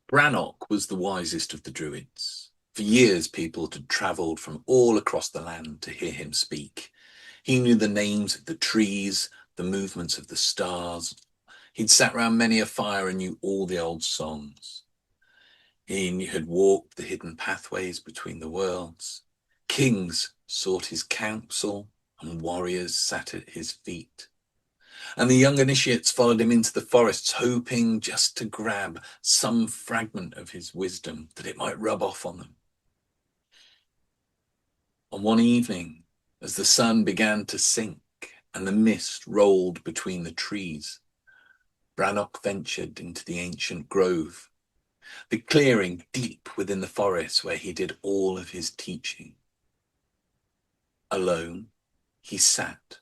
Branoc was the wisest of the Druids. For years, people had travelled from all across the land to hear him speak. He knew the names of the trees, the movements of the stars. He'd sat round many a fire and knew all the old songs. He had walked the hidden pathways between the worlds. Kings sought his counsel, and warriors sat at his feet. And the young initiates followed him into the forests, hoping just to grab some fragment of his wisdom that it might rub off on them. On one evening, as the sun began to sink and the mist rolled between the trees, Branoc ventured into the ancient grove, the clearing deep within the forest where he did all of his teaching. Alone, he sat.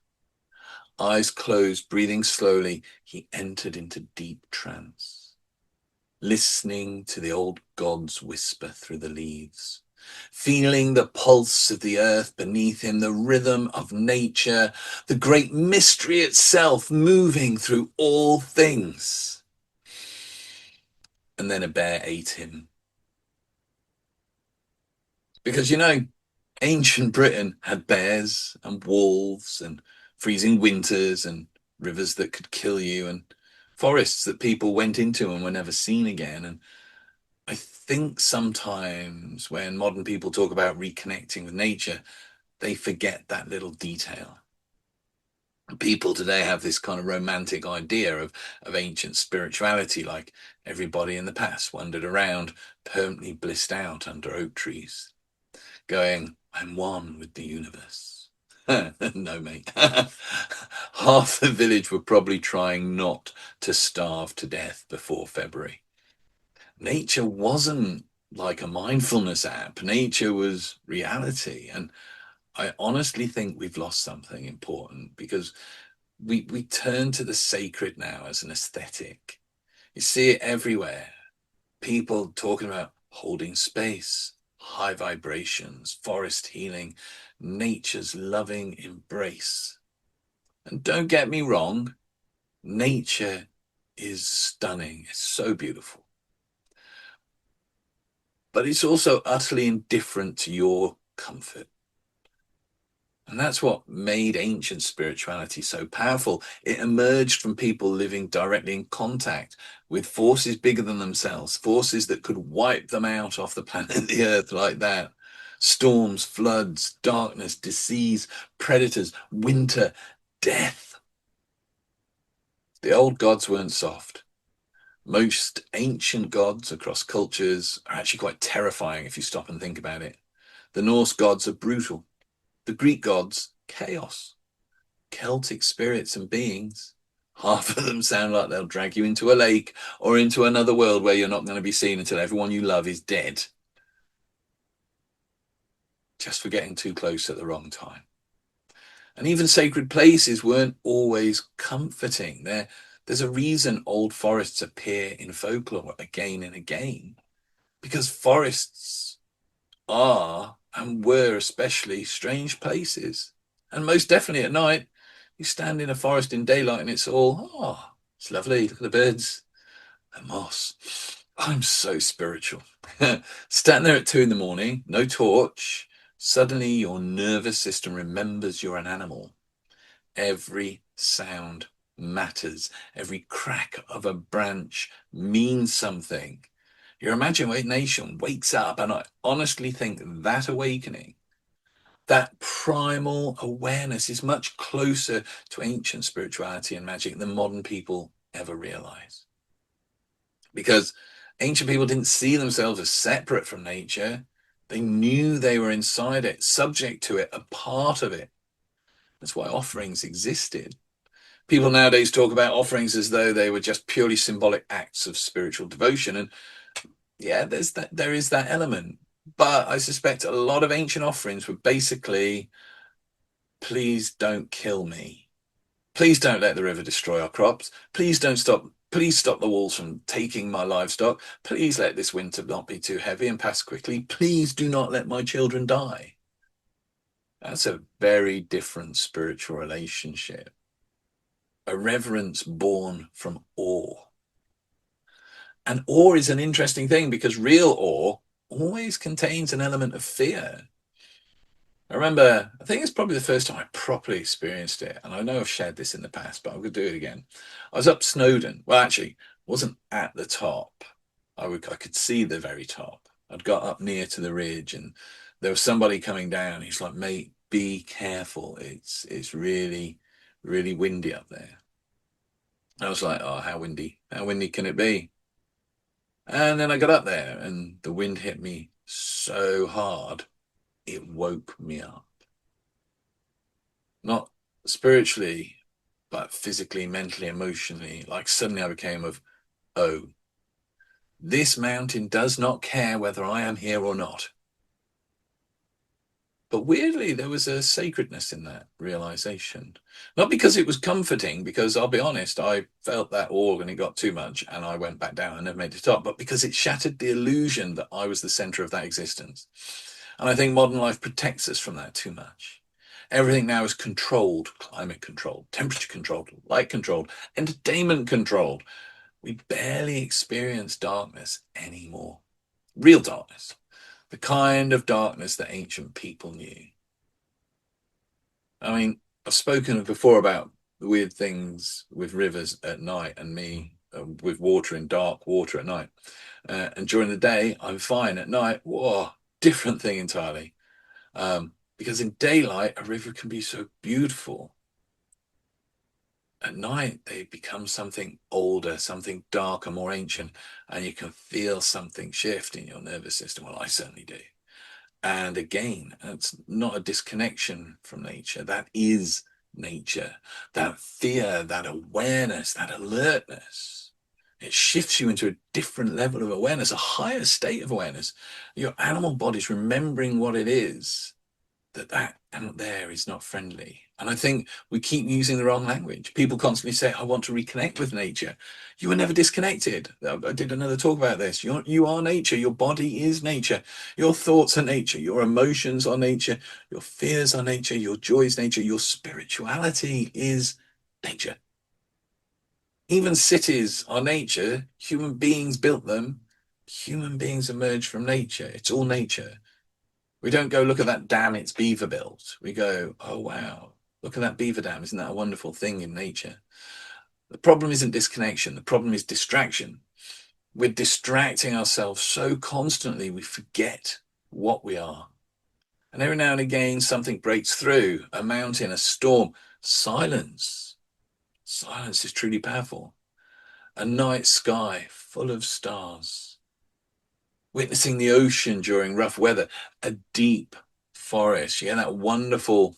Eyes closed, breathing slowly, he entered into deep trance, listening to the old gods whisper through the leaves, feeling the pulse of the earth beneath him, the rhythm of nature, the great mystery itself moving through all things. And then a bear ate him. Because, ancient Britain had bears and wolves and freezing winters and rivers that could kill you and forests that people went into and were never seen again. And I think sometimes when modern people talk about reconnecting with nature, they forget that little detail. People today have this kind of romantic idea of ancient spirituality, like everybody in the past wandered around permanently blissed out under oak trees, going, I'm one with the universe. No, mate. Half the village were probably trying not to starve to death before February. Nature wasn't like a mindfulness app. Nature was reality. And I honestly think we've lost something important because we turn to the sacred now as an aesthetic. You see it everywhere. People talking about holding space, high vibrations, forest healing, nature's loving embrace. And don't get me wrong, nature is stunning. It's so beautiful. But it's also utterly indifferent to your comfort. And that's what made ancient spirituality so powerful. It emerged from people living directly in contact with forces bigger than themselves, forces that could wipe them out off the planet the Earth like that. Storms, floods, darkness, disease, predators, winter, death. The old gods weren't soft. Most ancient gods across cultures are actually quite terrifying if you stop and think about it. The Norse gods are brutal. The Greek gods, chaos. Celtic spirits and beings, half of them sound like they'll drag you into a lake or into another world where you're not going to be seen until everyone you love is dead. Just for getting too close at the wrong time. And even sacred places weren't always comforting. There's a reason old forests appear in folklore again and again, because forests are and were especially strange places. And most definitely at night, you stand in a forest in daylight and it's all, oh, it's lovely. Look at the birds, the moss. I'm so spiritual. Stand there at 2 a.m, no torch. Suddenly your nervous system remembers you're an animal. Every sound matters. Every crack of a branch means something. Your imagination wakes up, and I honestly think that awakening, that primal awareness, is much closer to ancient spirituality and magic than modern people ever realize. Because ancient people didn't see themselves as separate from nature. They knew they were inside it, subject to it, a part of it. That's why offerings existed. People nowadays talk about offerings as though they were just purely symbolic acts of spiritual devotion. And yeah, there is that element. But I suspect a lot of ancient offerings were basically, please don't kill me. Please don't let the river destroy our crops. Please stop the wolves from taking my livestock. Please let this winter not be too heavy and pass quickly. Please do not let my children die. That's a very different spiritual relationship. A reverence born from awe. And awe is an interesting thing, because real awe always contains an element of fear. I remember, I think it's probably the first time I properly experienced it, and I know I've shared this in the past, but I'm going to do it again. I was up Snowdon. Well, actually, wasn't at the top. I could see the very top. I'd got up near to the ridge, and there was somebody coming down. He's like, "Mate, be careful. It's really, really windy up there." I was like, "Oh, how windy? How windy can it be?" And then I got up there, and the wind hit me so hard, it woke me up. Not spiritually, but physically, mentally, emotionally. Like suddenly I became of, oh, this mountain does not care whether I am here or not. But weirdly, there was a sacredness in that realization. Not because it was comforting, because I'll be honest, I felt that awe and it got too much and I went back down and never made it up, but because it shattered the illusion that I was the center of that existence. And I think modern life protects us from that too much. Everything now is controlled, climate controlled, temperature controlled, light controlled, entertainment controlled. We barely experience darkness anymore. Real darkness. The kind of darkness that ancient people knew. I mean, I've spoken before about the weird things with rivers at night and me with water in dark water at night. And during the day, I'm fine. At night, whoa, different thing entirely. Because in daylight, a river can be so beautiful. At night, they become something older, something darker, more ancient, and you can feel something shift in your nervous system. Well, I certainly do. And again, it's not a disconnection from nature. That is nature. That fear, that awareness, that alertness, it shifts you into a different level of awareness, a higher state of awareness. Your animal body's remembering what it is, that out there is not friendly. And I think we keep using the wrong language. People constantly say, I want to reconnect with nature. You were never disconnected. I did another talk about this. You are nature. Your body is nature. Your thoughts are nature. Your emotions are nature. Your fears are nature. Your joy is nature. Your spirituality is nature. Even cities are nature. Human beings built them. Human beings emerged from nature. It's all nature. We don't go, look at that dam, it's beaver built. We go, oh, wow, look at that beaver dam. Isn't that a wonderful thing in nature? The problem isn't disconnection. The problem is distraction. We're distracting ourselves so constantly, we forget what we are. And every now and again, something breaks through, a mountain, a storm, silence. Silence is truly powerful. A night sky full of stars. Witnessing the ocean during rough weather, a deep forest. You get that wonderful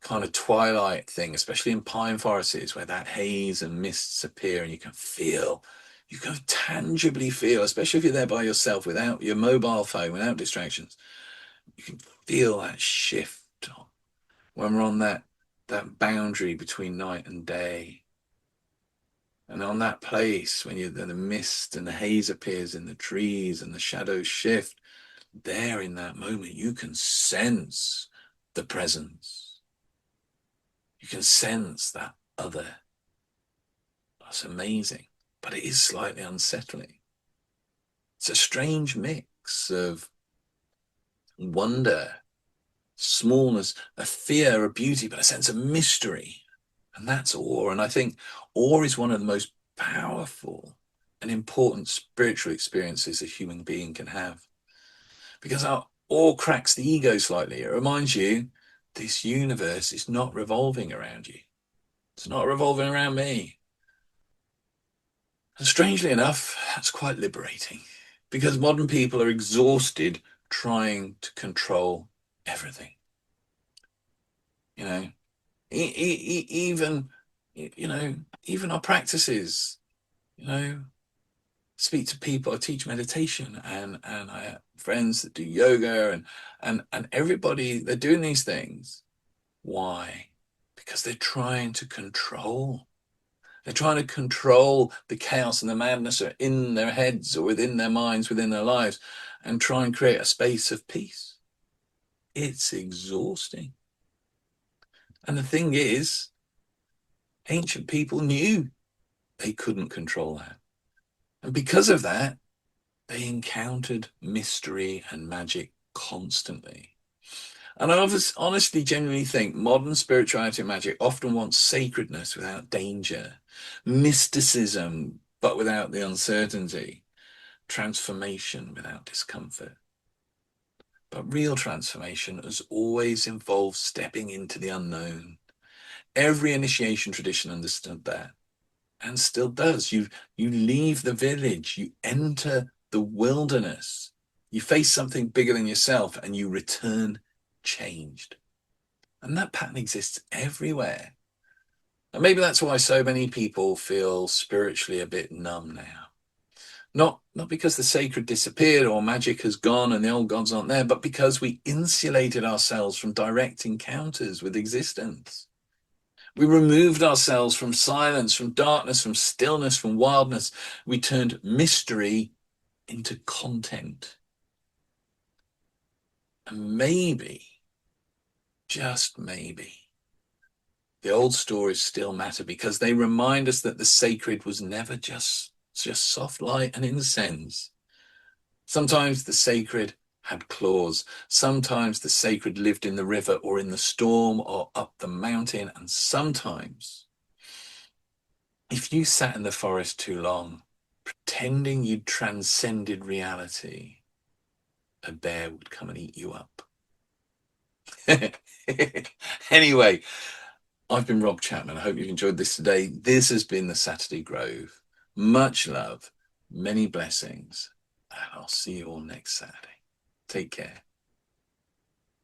kind of twilight thing, especially in pine forests where that haze and mists appear and you can tangibly feel, especially if you're there by yourself without your mobile phone, without distractions, you can feel that shift when we're on that boundary between night and day. And on that place, when the mist and the haze appears in the trees and the shadows shift, there in that moment, you can sense the presence. You can sense that other. That's amazing, but it is slightly unsettling. It's a strange mix of wonder, smallness, a fear, a beauty, but a sense of mystery. And that's awe. And I think awe is one of the most powerful and important spiritual experiences a human being can have. Because our awe cracks the ego slightly. It reminds you this universe is not revolving around you. It's not revolving around me. And strangely enough, that's quite liberating, because modern people are exhausted trying to control everything. You know, even, even our practices, speak to people. I teach meditation, and I have friends that do yoga, and everybody, they're doing these things. Why? Because they're trying to control. They're trying to control the chaos and the madness are in their heads or within their minds, within their lives, and try and create a space of peace. It's exhausting. And the thing is, ancient people knew they couldn't control that. And because of that, they encountered mystery and magic constantly. And I honestly genuinely think modern spirituality and magic often wants sacredness without danger, mysticism but without the uncertainty, transformation without discomfort. But real transformation has always involved stepping into the unknown. Every initiation tradition understood that, and still does. You leave the village, you enter the wilderness, you face something bigger than yourself, and you return changed. And that pattern exists everywhere. And maybe that's why so many people feel spiritually a bit numb now. Not because the sacred disappeared or magic has gone and the old gods aren't there, but because we insulated ourselves from direct encounters with existence. We removed ourselves from silence, from darkness, from stillness, from wildness. We turned mystery into content. And maybe, just maybe, the old stories still matter because they remind us that the sacred was never just soft light and incense. Sometimes the sacred had claws. Sometimes the sacred lived in the river or in the storm or up the mountain. And sometimes, if you sat in the forest too long, pretending you'd transcended reality, a bear would come and eat you up. Anyway, I've been Rob Chapman. I hope you've enjoyed this today. This has been the Saturday Grove. Much love, many blessings, and I'll see you all next Saturday. Take care.